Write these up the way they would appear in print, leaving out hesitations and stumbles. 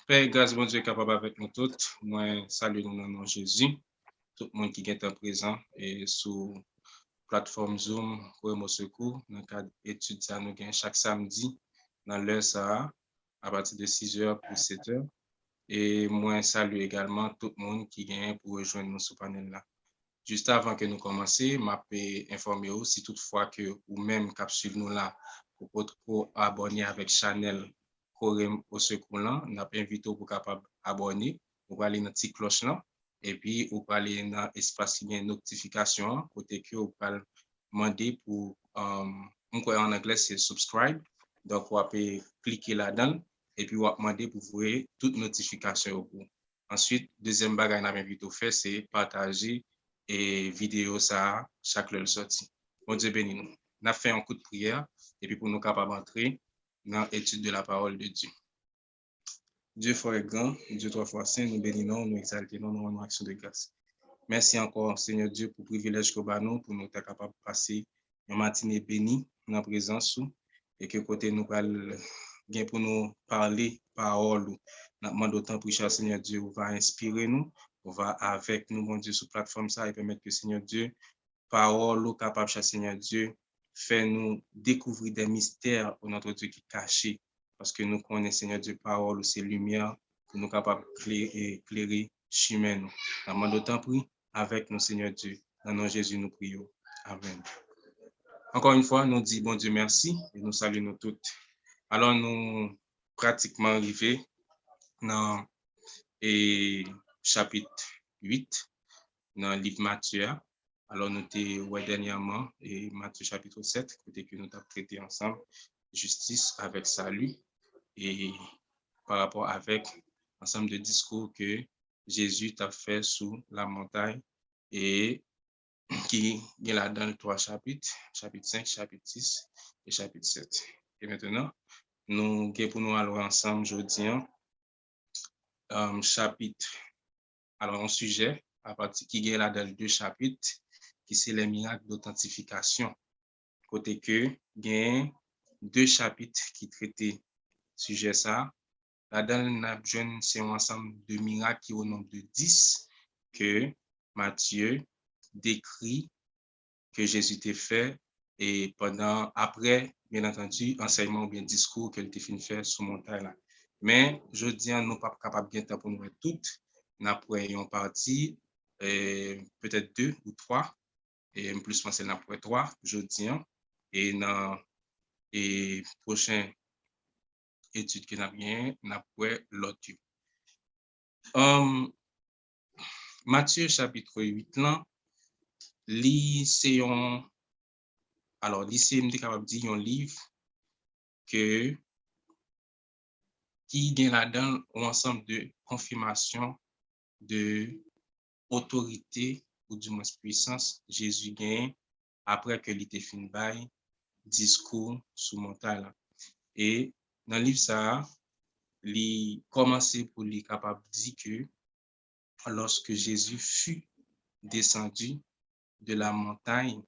Père, grâce bon Dieu capable avec nous toutes. Moi, salut nous dans le nom de Jésus. Tout le monde qui est présent et sur plateforme Zoom pour mon secours. Dans le cadre d'études, ça nous gagne chaque samedi dans l'heure ça à partir de 6h pour 7h. Et moi, salue également tout le monde qui gagne pour rejoindre nous sur le panel là. Juste avant que nous commencions, je peux informer vous si toutefois que ou même capsule nous là pour abonner avec Chanel Corem au secours là, nous avons invité pour capable abonner, pour aller dans la petite cloche là, et puis vous aller dans l'espace qui est notification, côté que vous pouvez demander pour, en anglais c'est subscribe, donc vous pouvez cliquer là-dedans, et puis vous demander pour voir toutes notifications. Ensuite, deuxième bagage que nous invité faire, c'est partager et vidéo ça chaque heure sortie. Bon Dieu béni nous. On a fait un coup de prière et puis pour nous capables d'entrer dans l'étude de la parole de Dieu. Dieu fort et grand, Dieu trois fois saint, nous bénissons, nous exaltons, nous rendons action de grâce. Merci encore, Seigneur Dieu, pour le privilège que nous pour nous être capables de passer une matinée bénie dans la présence et que côté nous bien pour nous parler parole. Nous demandons d'autant pour cher Seigneur Dieu, va inspirer nous, on va avec nous, mon Dieu, sur la plateforme ça et permettre que Seigneur Dieu, parole capable, cher Seigneur Dieu, fait nous découvrir des mystères pour notre Dieu qui est caché. Parce que nous connaissons, Seigneur Dieu, parole, c'est lumière, pour nous capables d'éclairer chemin. Nous demandons d'autant pour avec nous, Seigneur Dieu. Dans le nom de Jésus, nous prions. Amen. Encore une fois, nous disons bon Dieu merci et nous saluons nous toutes. Alors, nous pratiquement arrivés dans le chapitre 8, dans le livre Matthieu. Alors, nous avons dernièrement et Matthieu chapitre 7, côté que nous avons traité ensemble, justice avec salut, et par rapport avec ensemble de discours que Jésus a fait sous la montagne et qui est là dans les 3 chapitres, chapitre 5, chapitre 6 et chapitre 7. Et maintenant, nous allons pour nous aller ensemble aujourd'hui, chapitre, alors un sujet à partir qui est là dans les 2 chapitres, qui c'est les miracles d'authentification. Côté que il y a 2 chapitres qui traitent sujet ça. Là-dedans, c'est un ensemble de miracles qui au nombre de 10 que Matthieu décrit que Jésus t'a fait et pendant, après, bien entendu, enseignement ou bien discours qu'il t'a fait faire sur montagne là. Mais je dis, nous ne sommes pas capables de bien pour nous toutes. Nous avons une partie, peut-être 2 ou 3, et plus penser nous avons 3, je dis, et dans les prochaines études que nous avons, nous avons l'autre. Matthieu chapitre 8 là, c'est un, alors c'est capable de dire un livre que qui vient là-dedans un ensemble de confirmation de autorité ou du moins puissance Jésus gagne après que il était fin bail discours sous montagne là. Et dans le livre ça, il commençait pour lui capable de dire que lorsque Jésus fut descendu de la montagne,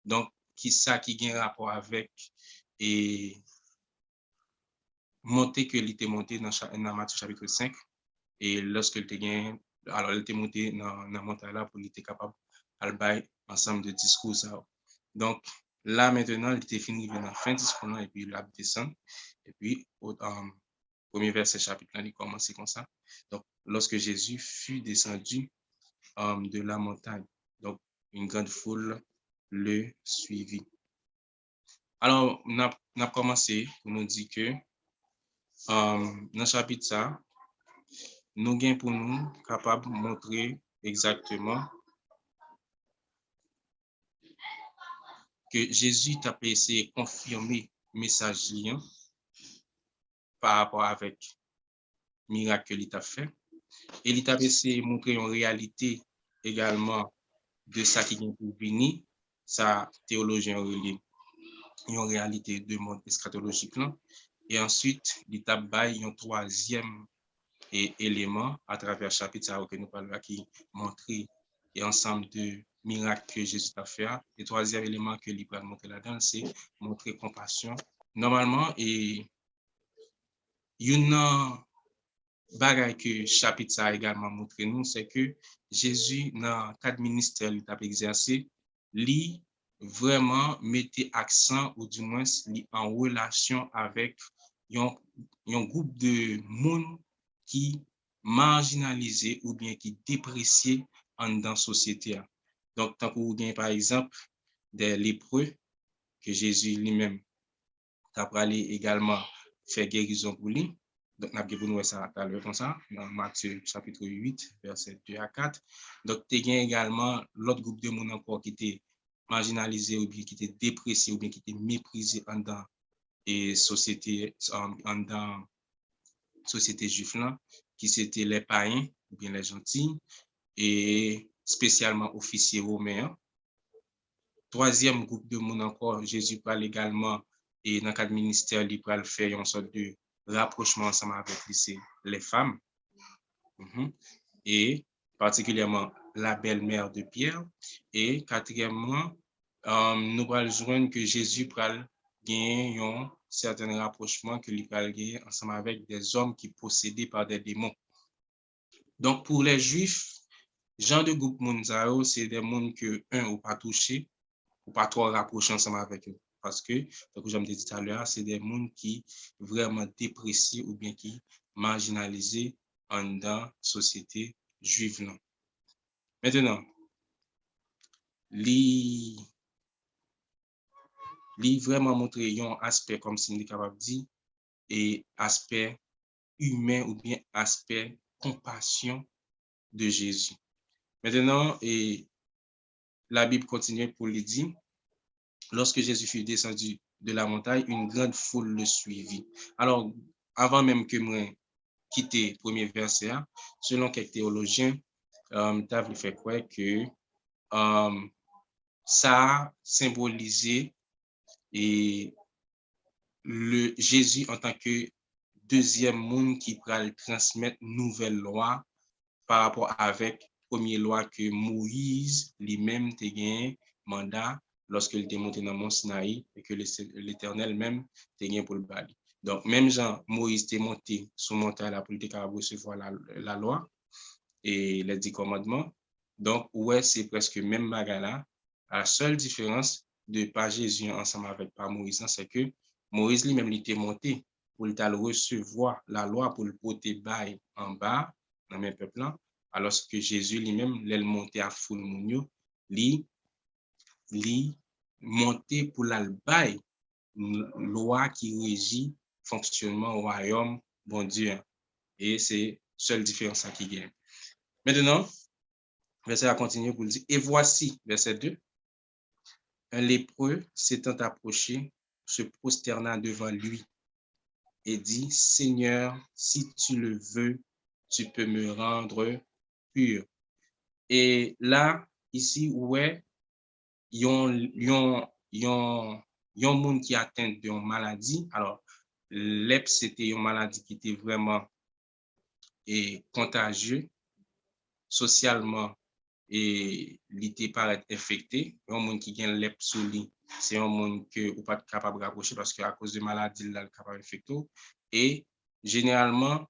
donc qui ça qui a un rapport avec et monter que il était monté dans Matthieu chapitre 5 et lorsque il était gagné, alors il était monté dans la montagne là pour il était capable de bailler ensemble de discours ça. Donc là maintenant il était fini dans la fin discours et puis il a descendu et puis au premier verset chapitre là il commence comme ça. Donc lorsque Jésus fut descendu de la montagne, donc une grande foule le suivit. Alors, on a commencé pour nous dire que dans le chapitre ça, nous gagnons pour nous capable de montrer exactement que Jésus a essayé de confirmer le message par rapport avec le miracle qu'il a fait. Et il a essayé de montrer une réalité également de ça qui vient pour venir, sa théologien relié, une réalité de monde eschatologique là. Et ensuite, il a baillé un troisième élément à travers le chapitre que nous parlons qui montre et ensemble de miracles que Jésus a fait. Et troisième élément que il va montrer là-dedans, c'est montrer compassion. Normalement, et une bagay que chapitre ça a également montré nous, c'est que Jésus, dans le cadre ministère qu'il a exercé, lui vraiment mettait accent, ou du moins li en relation avec un groupe de monde qui marginalisé ou bien qui déprécié en dans la société. Donc, tant que vous gagnez par exemple des lépreux, que Jésus lui-même a parlé également fait guérison pour lui. Donc, nous avons ça tout à l'heure comme ça, dans Matthieu chapitre 8, verset 2 à 4. Donc, tu as également l'autre groupe de monde encore qui était marginalisé ou bien qui était déprécié ou bien qui était méprisé en dans et société en dans société juive, qui c'était les païens ou bien les gentils et spécialement officiers romains. Troisième groupe de monde encore, Jésus parle également et dans le cadre ministère, il peut faire une sorte de rapprochement ensemble avec les femmes. Et particulièrement la belle-mère de Pierre. Et quatrièmement, nous allons joindre que Jésus peut gagner un certain rapprochement que lui peut gagner ensemble avec des hommes qui possédés par des démons. Donc, pour les Juifs, genre de groupe Mounzao, c'est des mondes que, un, ou pas touché, ou pas trop rapprocher ensemble avec eux. Parce que, comme je me disais tout à l'heure, c'est des mondes qui vraiment déprécient ou bien qui marginalisés en dans la société juive. Non. Maintenant, li vraiment montrer un aspect, comme si on est capable de dire, et aspect humain ou bien aspect compassion de Jésus. Maintenant, et la Bible continue pour lui dire, lorsque Jésus fut descendu de la montagne, une grande foule le suivit. Alors, avant même que moi quitte le premier verset, selon quelques théologiens, tu fait croire que ça symbolisait et le Jésus en tant que deuxième monde qui pourra transmettre nouvelle loi par rapport avec première loi que Moïse lui-même a gagné mandat lorsqu'il était monté dans le mont Sinaï et que l'Éternel même a gagné pour le bali. Donc, même Jean, Moïse était monté sur le montagne pour recevoir la loi et les 10 commandements. Donc, ouais, c'est presque même bagarre. La seule différence de pas Jésus ensemble avec pas Moïse, c'est que Moïse lui-même il était monté pour le recevoir la loi pour le porter bail en bas dans le même peuple, alors que Jésus lui-même l'aile monté à foule mounio, li monté pour la bail loi qui régit fonctionnement au royaume bon Dieu. Et c'est seule différence qui gagne. Maintenant, verset a continué pour le dire, et voici, verset 2, un lépreux s'étant approché, se prosterna devant lui et dit, Seigneur, si tu le veux, tu peux me rendre pur. Et là, ici, ouais, il y a un monde qui atteint d'une maladie. Alors, l'EP, c'était une maladie qui était vraiment contagieuse socialement et l'ité paraît infecté. Un monde qui gagne l'EP sous lui, c'est un monde que ou pas capable de rapprocher parce qu'à cause de maladie, là, capable d'infecter. Et généralement,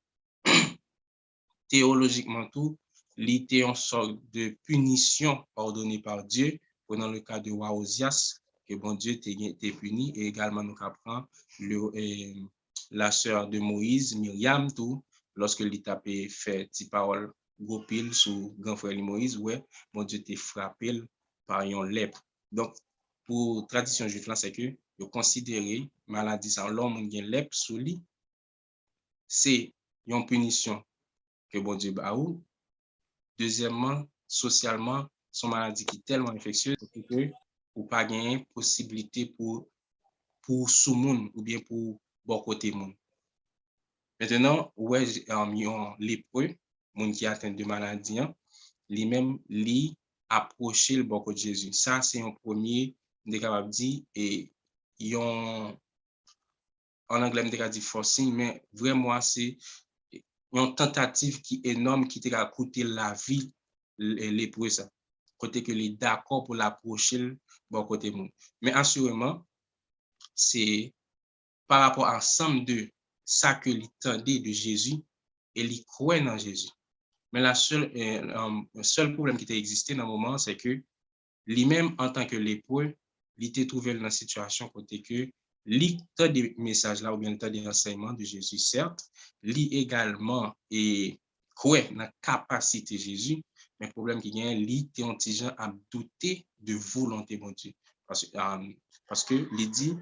théologiquement tout, l'ité en sorte de punition ordonnée par Dieu, prenant le cas de roi Osias, que bon Dieu t'est puni, et également nous apprend la sœur de Moïse, Myriam, tout, lorsque l'État fait petite parole gopil sous grand frère Moïse, ouais, bon Dieu t'est frappé par un lèpre. Donc, pour tradition juive, c'est que de considérer maladie sans l'homme qui a lèpre sous lui, c'est une punition que bon Dieu a ou. Deuxièmement, socialement, son maladie qui est tellement infectieuse que ou pas gagner possibilité pour sous monde ou bien pour bon côté monde. Maintenant, ouais, yon lépreux, monde qui atteint de maladie, lui-même li approcher le bon côté de Jésus. Ça c'est un premier, on est capable de dire et yon en anglais on est dit forcing, mais vraiment c'est une tentative qui est énorme qui t'a coûté la vie lépreux ça. Côté que les d'accord pour l'approcher bon côté monde. Mais assurément c'est par rapport à ensemble de ça que l'entendait de Jésus et il croit dans Jésus. Mais le seul problème qui a existé dans le moment, c'est que lui-même, en tant que lépreux, il était trouvé dans une situation côté que l'état des messages là ou bien l'état des enseignements de Jésus, certes, lui également et croit dans la capacité de Jésus, mais le problème qui vient, lui était intelligent à douter de volonté de Dieu. Parce que il dit,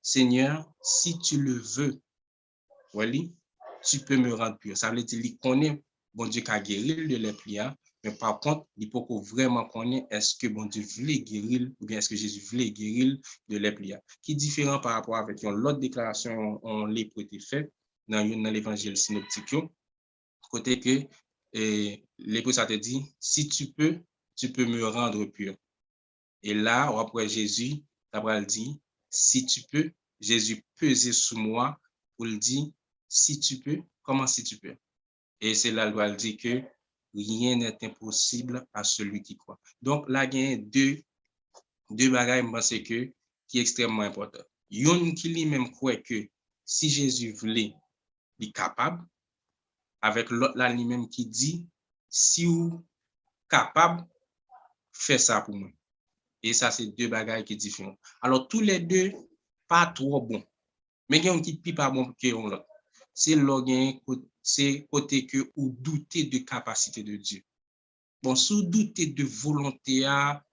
Seigneur, si tu le veux, oui, tu peux me rendre pur. Ça veut dire qu'il connaît bon Dieu qui a guéri de l'éplia, mais par contre, il faut vraiment connaître est-ce que bon Dieu voulait guérir ou bien est-ce que Jésus voulait guérir de l'éplia. Qui est différent par rapport avec l'autre déclaration on lépreux été faite dans l'évangile synoptique, côté que lépreux ça te dit, si tu peux me rendre pur. Et là, après Jésus, Gabriel dit, si tu peux, Jésus pesait sous moi pour le dire, si tu peux, comment si tu peux? Et c'est là où elle dit que rien n'est impossible à celui qui croit. Donc là, il y a deux bagages, je pense que qui est extrêmement important. Yon qui lui-même croit que si Jésus voulait, il est capable, avec l'autre là lui-même qui dit, si vous capable, fais ça pour moi. Et ça, c'est deux bagages qui sont différents. Alors, tous les deux, pas trop bons. Mais il y a un qui n'est pas bon que l'autre. C'est côté que ou douter de capacité de Dieu. Bon, sous douter de volonté, là,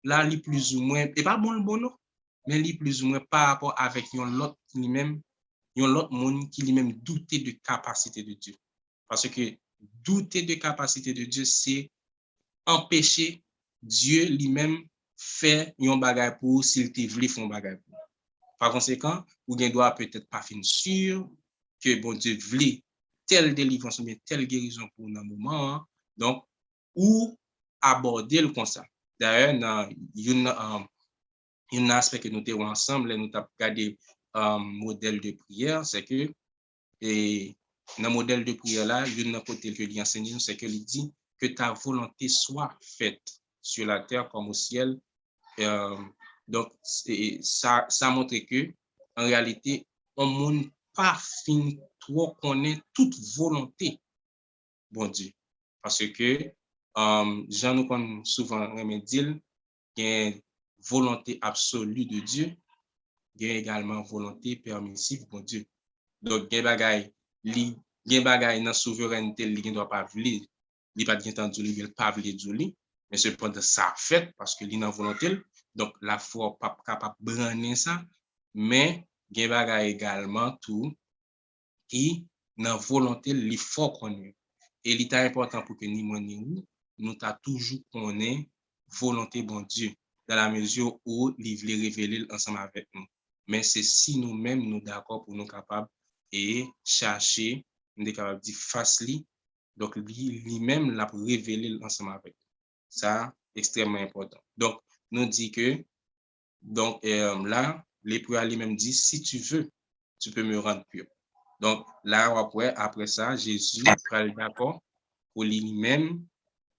il plus ou moins, et pas bon le bon, non, mais il plus ou moins par rapport avec l'autre lui-même, l'autre monde qui lui-même douter de capacité de Dieu. Parce que douter de capacité de Dieu, c'est empêcher Dieu lui-même faire un bagage pour s'il te voulait faire un bagage pour. Par conséquent, ou bien doit peut-être pas fin sûr que bon Dieu voulait telle délivrance ou bien telle guérison pour un moment, hein. Donc, ou aborder le constat. D'ailleurs, il y a un aspect que nous avons ensemble, nous avons regardé modèle de prière, c'est que et dans le modèle de prière là, il y a un côté que lui enseigne, c'est que il dit que ta volonté soit faite sur la terre comme au ciel. Donc, ça montre que, en réalité, on ne monde pas fin trop connaît toute volonté, bon Dieu. Parce que, Jean nous connaît souvent dire qu'il y a une volonté absolue de Dieu, il y a également volonté permissive, bon Dieu. Donc, il y a bagay dans souveraineté, il ne doit pas vouloir, il pas entendu, il ne pas vouloir, mais cependant, ça fait parce que il a volonté. Donc, la foi pas capable de branler ça, mais il y a bagay également tout qui, dans volonté, il faut connaître. Et il est important pour que ni moi ni nous t'a toujours connaît volonté bon Dieu, dans la mesure où il veut révéler ensemble avec nous. Mais c'est si nous-mêmes nous d'accord pour nous capables et chercher, nous sommes capables de dire face-li, donc lui-même l'a révélé ensemble avec nous. Ça, extrêmement important. Donc, nous dit que, donc là, l'épreuve lui-même dit, si tu veux, tu peux me rendre pur. Donc, là, après ça, Jésus sera d'accord pour lui-même,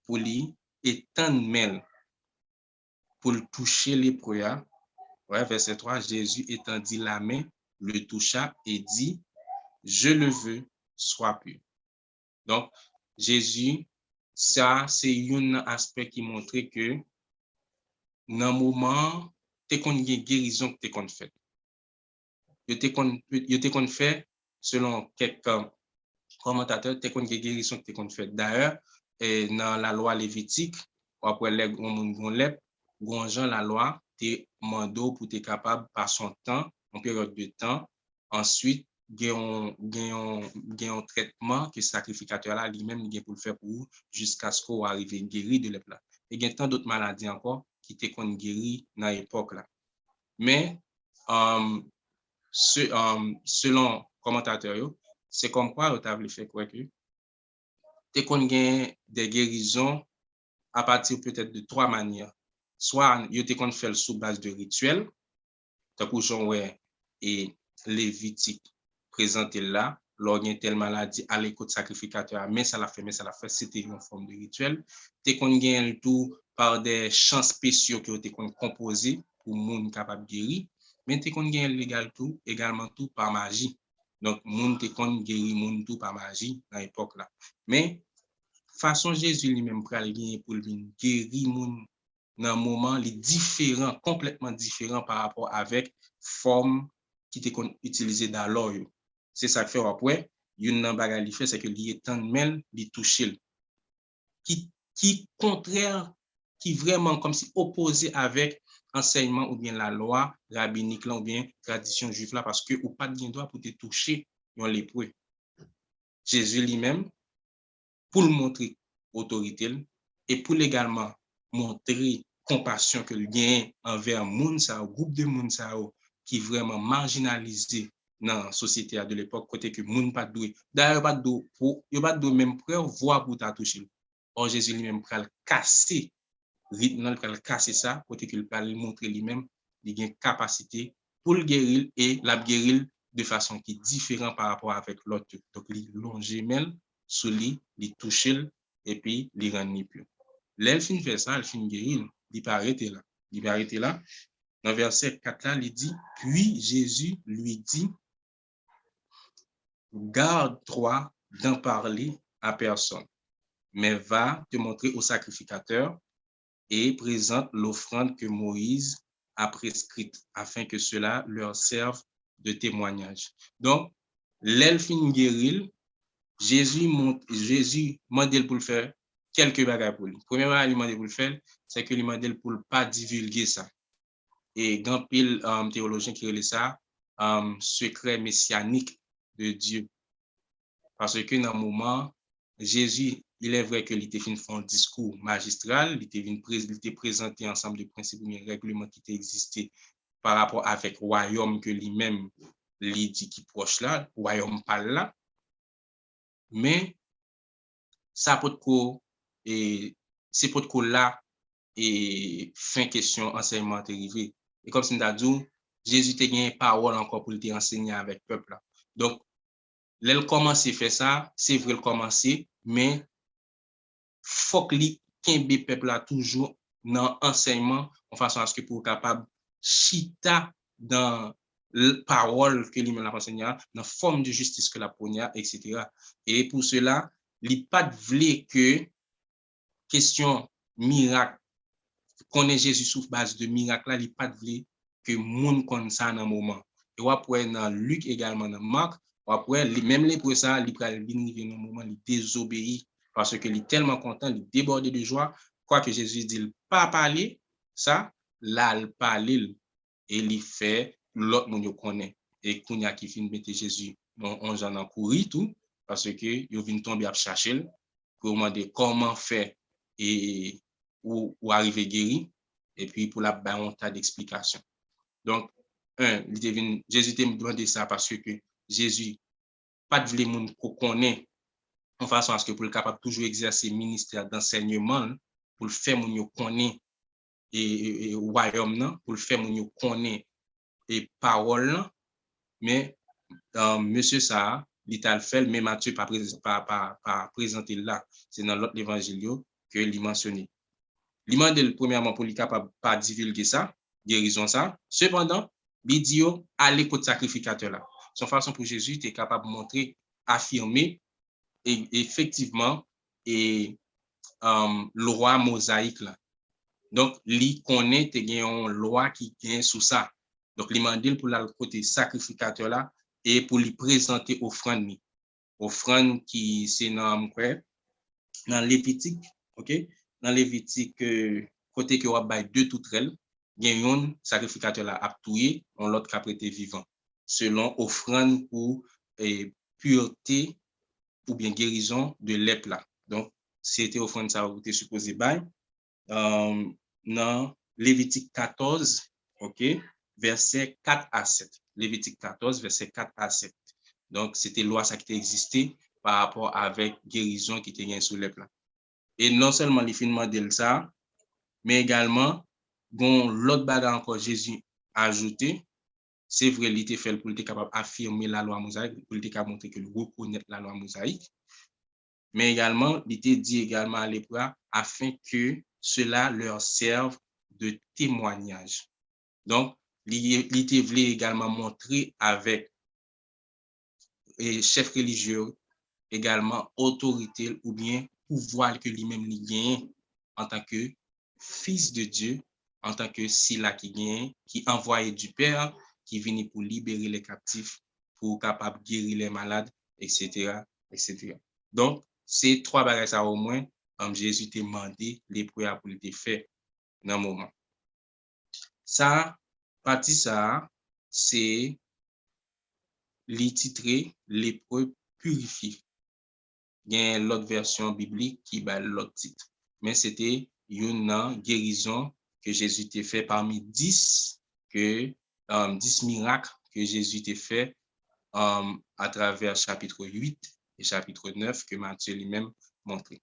pour lui étendre main, pour le toucher l'épreuve. Ouais, verset 3, Jésus étendit la main, le toucha et dit, je le veux, sois pur. Donc, Jésus, ça, c'est un aspect qui montre que dans le moment, tu as une guérison que tu as fait. Tu as fait, selon quelques commentateurs, tu as une guérison que tu as fait. D'ailleurs, dans la loi lévitique, après les gens, la loi, tu mando pour être capable par son temps, en période de temps, ensuite, il y a un traitement que le sacrificateur là lui-même pour le faire pour vous jusqu'à ce qu'on arrive guéri de l'épla. Et il y a tant d'autres maladies encore qui étaient guéries dans l'époque là. Mais selon commentateurs, c'est comme quoi tu as fait quoi que tu as des guérisons à partir peut-être de trois manières. Soit tu as fait sous base de rituels, tu as Jean et Lévitique présenté là, lors d'une telle maladie à l'écoute sacrificateur, mais ça l'a fait, c'était une forme de rituel. Tu as tout par des chants spéciaux qui ont été composés pour monde capable de guérir, mais tu as également tout par magie. Donc, moun te kon guéri moun tout par magie dans l'époque là. Mais, façon Jésus lui-même pral gagner pour lui guérir moun dans un moment li différent, complètement différent par rapport avec forme qui était utilisée dans l'or. C'est ça que fait après, une nan bagay li fait c'est que li étend men, li toucher qui contraire, qui vraiment comme si opposé avec enseignement ou bien la loi rabbinique là ou bien tradition juive là parce que ou pas de droit pour te toucher yon lépreux. Jésus lui-même pour le montrer autorité et pour également montrer compassion que le gain envers moun sa groupe de moun sa qui vraiment marginalisé dans la société de l'époque côté que moun pas doué d'ailleurs pas d'eau pour yo pas de même preuve voir pour ta toucher. Or Jésus lui-même pral casser rythme pral casser ça côté qu'il pral montrer lui-même il gain capacité pour le guérir et la guérir de façon qui est différente par rapport avec l'autre. Donc il longe men sous lui, il touche et puis il rend ni plus. Là, il fin fait ça, il fin guérir, il peut arrêter là. Il peut arrêter là. Dans verset 4 là, il dit, puis Jésus lui dit, garde-toi d'en parler à personne, mais va te montrer au sacrificateur et présente l'offrande que Moïse a prescrite afin que cela leur serve de témoignage. Donc, l'elfine guéril, Jésus mande pour le faire quelques bagages pour lui. Premièrement, il mande pour le faire, c'est que il mande pour ne pas divulguer ça. Et grand pile théologien qui relève ça, secret messianique de Dieu. Parce que dans le moment, Jésus, il est vrai que il était fait un discours magistral, il était présenté ensemble de principes et règlements qui existaient par rapport avec le royaume que lui-même lui dit qui proche là, le royaume parle là. Mais ça peut être et c'est peut être là et fin question enseignement arrivé. Et comme c'est dit, Jésus a gagné parole encore pour te enseigner avec le peuple là. Donc l'elle commence à faire ça, c'est vrai le commencer, mais faut que le peuple là toujours dans enseignement en façon à ce que pour capable chita dans parole que lui-même a enseigné, dans forme de justice que la ponia, etc. Et pour cela, il pas de que question miracle, connaît Jésus sous base de miracle là, il pas de que monde connaît ça dans moment. Et après dans Luc également dans Marc, après même les pour ça, il pral venir dans moment il désobéit parce que il est tellement content, il déborde de joie, quoi que Jésus dit pas parler ça, là il parle et il fait l'autre monde connaît et kounya qui fin mettre Jésus on j'en a couru tout parce que yo vinn tomber à chercher pour demander comment faire et ou arriver guéri et puis pour la ba un tas d'explications. Donc Jésus t'a demandé ça parce que Jésus pas de les monde qu'on connaît en façon à ce que pour le capable toujours exercer ministère d'enseignement pour le faire moun yo connaît et royaume nan pour le faire moun yo connaît et parole mais monsieur ça l'Ital fait mais Matthieu pas présenté là, c'est dans l'autre évangile que il mentionné. Il m'a dit premièrement pour lui capable pas divulguer ça, guérison ça. Cependant, il dit à l'écoute sacrificateur là. Son façon pour Jésus était capable de montrer, affirmer et effectivement et le roi mosaïque là. Donc, il connaît une loi qui vient sous ça. Donc, il m'a dit pour le côté sacrificateur là et pour lui présenter offrande. Offrande qui c'est dans Lévitique, ok? Dans Lévitique, côté que on bail deux toutrelles, il y a un sacrificateur là a tué, on l'autre qui a prêté vivant, selon offrande pour pureté ou bien guérison de lèpre là. Donc, c'était offrande ça vous était supposé bail. Dans Lévitique 14, ok, verset 4 à 7. Lévitique 14, verset 4 à 7. Donc, c'était loi ça qui existait par rapport avec guérison qui était sur lèpre là. Et non seulement les finement de ça, mais également, bon, l'autre bagage encore Jésus a ajouté, c'est vrai, il était fait pour être capable d'affirmer la loi mosaïque, pour être capable de montrer que le reconnaît la loi mosaïque, mais également, il était dit également à l'épreuve afin que cela leur serve de témoignage. Donc, il était voulu également montrer avec et chef religieux également autorité ou bien pouvoir que lui-même lui gagne en tant que fils de Dieu, en tant que Sila qui gagne, qui envoyé du Père, qui vient pour libérer les captifs, pour capable guérir les malades, etc., etc. Donc, ces trois bagages ça au moins, Jésus t'a demandé les prières pour les faire dans le moment. Ça, partie ça, c'est les titré l'épreuve purifiée. Il y a l'autre version biblique qui bat l'autre titre. Mais c'était une guérison que Jésus t'a fait parmi 10 miracles que Jésus t'a fait à travers chapitre 8 et chapitre 9 que Matthieu lui-même montré.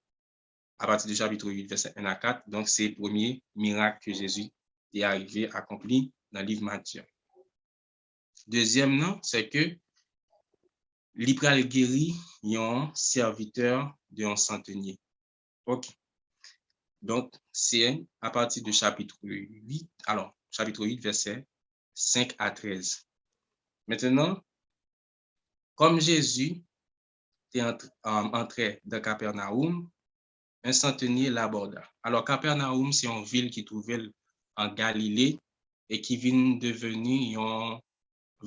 À partir du chapitre 8, verset 1 à 4, donc c'est le premier miracle que Jésus est arrivé à accomplir dans le livre Matthieu. Deuxième, non, c'est que l'Ipral guéri un serviteur d'un centenier. OK. Donc, c'est à partir du chapitre 8, alors, chapitre 8, verset 5 à 13. Maintenant, comme Jésus est entré dans Capernaum, un centenier l'aborda. Alors, Capernaum, c'est une ville qui trouvait en Galilée et qui vient devenir une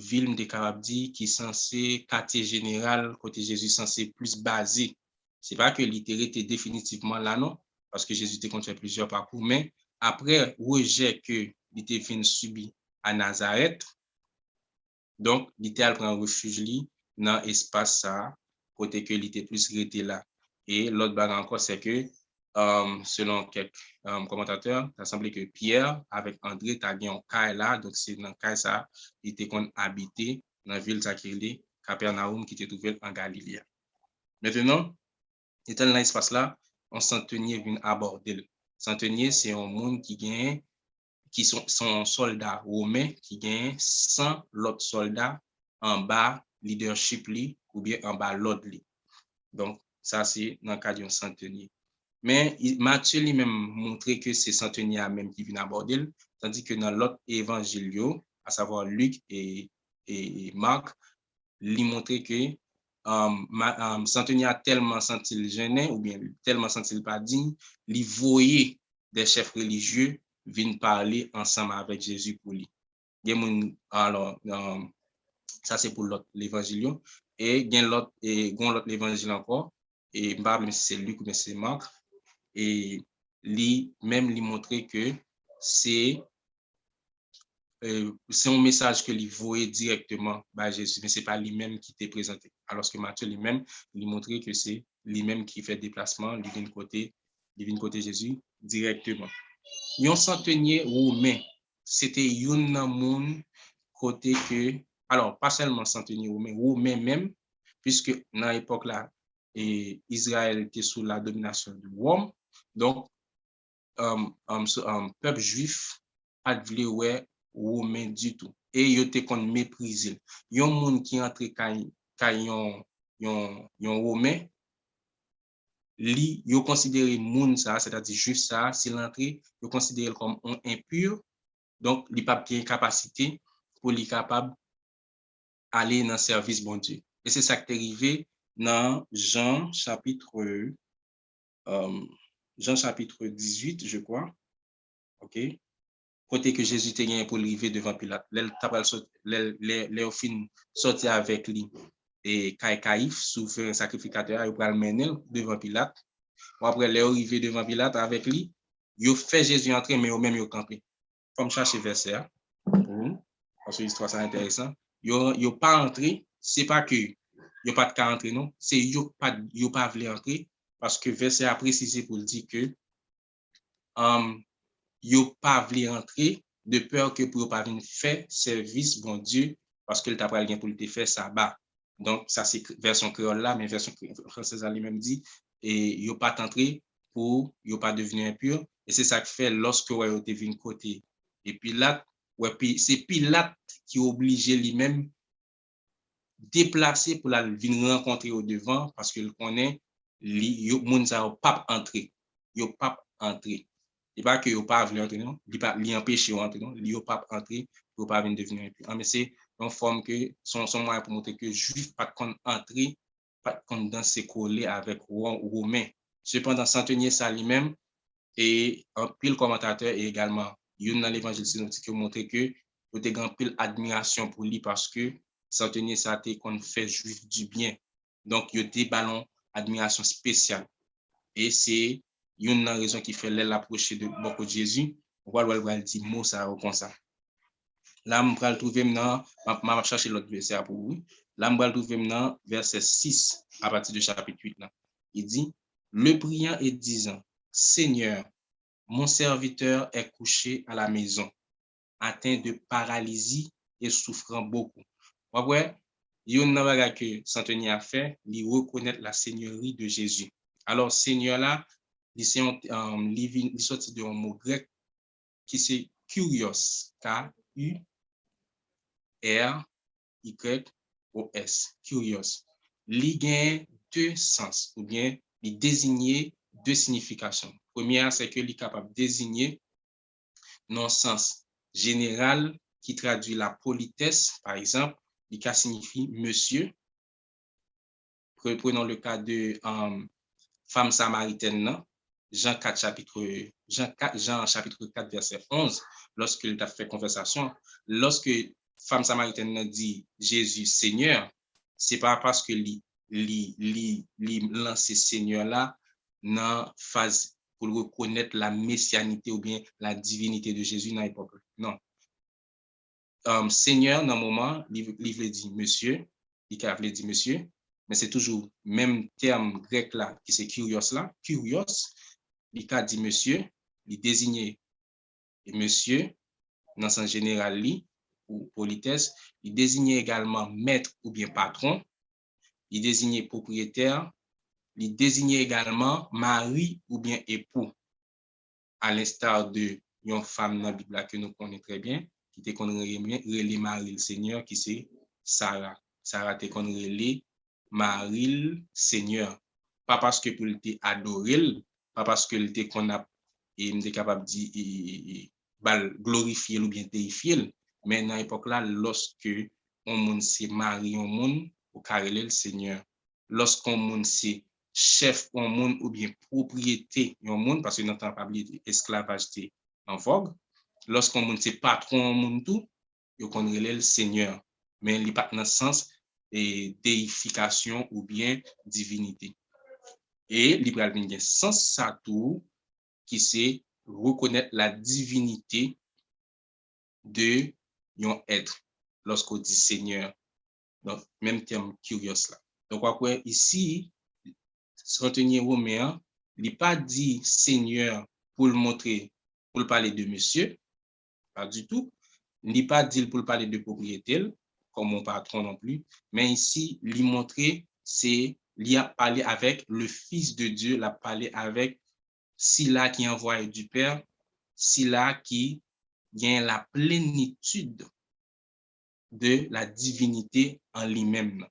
ville de Carabdi qui est censé quartier général, côté Jésus censé plus basé. C'est pas que l'itéré était définitivement là, non, parce que Jésus était contre plusieurs parcours, mais après rejet que l'ité fin subi à Nazareth, donc l'ité prend refuge li dans espace ça, côté que l'ité plus resté là. Et l'autre bagarre encore, c'est que selon quelques commentateurs, il a semblé que Pierre avec André t'a gagné un cas là, donc c'est dans le cas ça, il était qu'on habité dans la ville de Capernaum qui était trouvé en Galilée. Maintenant, étant dans l'espace là, on centenier vient aborder. Centenier, c'est un monde qui gagne, qui sont soldats romains qui gagnent 100 l'autre soldats en bas leadership li, ou bien en bas l'autre li. Donc, ça c'est dans le cas d'un centenier. Mais Matthieu lui-même montré que c'est centenier même qui vient aborder, tandis que dans l'autre évangile, à savoir Luc et Marc, lui montrer que centenier a tellement senti gêné ou bien tellement senti pas digne, lui voyait des chefs religieux venir parler ensemble avec Jésus pour lui. Alors, ça c'est pour l'autre l'évangile. Et il y a l'autre l'évangile encore, et pas si c'est Luc ou c'est Marc, et même lui montrer que c'est un message que lui voyait directement par Jésus, mais ce n'est pas lui-même qui t'est présenté. Alors que Matthieu lui-même lui montrait que c'est lui-même qui fait déplacement, lui vient côté Jésus directement. Un centenier romain, c'était un monde côté que, alors pas seulement centenier romain même, puisque dans l'époque là, Israël était sous la domination de Rome. Donc, peuple juif pas voulu ouais romain du tout. Et il était qu'on méprisé. Il y a un monde qui entre quand yon romain, li yo considéré monde ça, c'est-à-dire juif ça, s'il entre, yo considéré comme un impur. Donc, il n'a pas de capacité pour lui capable aller dans le service bon Dieu. Et c'est ça qui est arrivé dans Jean chapitre 18, je crois. OK? Côté que Jésus était gagné pour arriver devant Pilate. Les fin sorti avec lui et Caïphe, souverain sacrificateur, il va le mener devant Pilate. Après, les arrivé devant Pilate avec lui, il fait Jésus entrer, mais même il campé. Comme chercher verset, parce que l'histoire c'est intéressant. Il pas entré, c'est pas que il pas de cas entrer, non, c'est il pas voulu entrer parce que verset a précisé pour dire que yo pas voulu entrer de peur que pour pas venir faire service bon Dieu parce que le t'a pas pour le faire sabbat. Donc ça c'est version créole là, mais version française lui-même dit et yo pas entré pour yo pas devenir impur et c'est ça qui fait lorsque ouais te vinn côté et Pilate ouais puis c'est Pilate qui obligé lui-même déplacer pour la venir rencontrer au devant parce qu'il connaît yo moun ça pas entrer yo pas entrer. Il pas que vous pas voulu entrer, non. Il pas li empêcher entrer, non. Il pas entrer pour pas venir devenir impur. Mais c'est une forme que son moyen pour montrer que juif pas qu'on entrer, pas qu'on dans ses collés avec romain. Cependant, centenier ça lui-même et un pile commentateur et également il dans l'évangile synoptique qui montre que vous avez grand pile admiration pour lui parce que centenier ça été qu'on fait juif du bien. Donc il y a des ballons admiration spéciale. Et c'est une raison qui fait l'approcher de beaucoup de Jésus. Pourquoi elle dit mot ça comme ça. Là, je vais le trouver maintenant, je vais chercher l'autre verset pour vous. Là, je vais le trouver maintenant, verset 6 à partir du chapitre 8. Là. Il dit, le priant et disant, Seigneur, mon serviteur est couché à la maison, atteint de paralysie et souffrant beaucoup. Ouais, il y a une chose que Saint-Denis a fait, il reconnaît la seigneurie de Jésus. Alors, Seigneur là, il sorti de un mot grec qui c'est kurios, K-U-R-Y-O-S, kurios. Il gagne deux sens, ou bien il désigne deux significations. Première, c'est qu'il est capable de désigner non sens général qui traduit la politesse, par exemple, il signifie monsieur. Prenons le cas de femme samaritaine, Jean chapitre 4, verset 11, lorsqu'il a fait conversation, lorsque femme samaritaine dit Jésus Seigneur, c'est pas parce que li lancé Seigneur là dans phase pour reconnaître la messianité ou bien la divinité de Jésus dans l'époque. Non. Seigneur, dans le moment, il veut dire monsieur, il veut dire monsieur, mais c'est toujours le même terme grec là, qui c'est kurios là, kurios, il a dit monsieur, il désigne monsieur, dans le sens général, ou politesse, il désigne également maître ou bien patron, il désigne propriétaire, il désigne également mari ou bien époux, à l'instar de une femme dans la Bible que nous connaissons très bien, qui était qu'on relé Marie le Seigneur, qui c'est Sarah. Sarah était qu'on relé Marie le Seigneur. Pas parce que pour l'été adoré, pas parce que l'été qu'on a été capable de glorifier ou bien déifier, mais dans l'époque là, lorsque on monde c'est Marie on monde au carrelé le Seigneur. Lorsqu'on monde c'est chef au monde ou bien propriété au monde, parce que nous n'entendons pas esclavage en vogue. Lorsqu'on monde c'est patron au monde tout, il connaît le Seigneur, mais il n'y a pas de sens et déification ou bien divinité. Et il y a un sens ça tout qui c'est reconnaître la divinité de yon être lorsqu'on dit Seigneur. Donc, même terme curieux là. Donc, quoi, ici, Centenier romain, il n'a pas dit Seigneur pour le montrer, pour le parler de monsieur, pas du tout. Il n'a pas dit pour le parler de propriétaire, comme mon patron non plus. Mais ici, il montrer, c'est, il a parlé avec le Fils de Dieu, il a parlé avec Sila qui envoie du Père, Sila qui gagne la plénitude de la divinité en lui-même.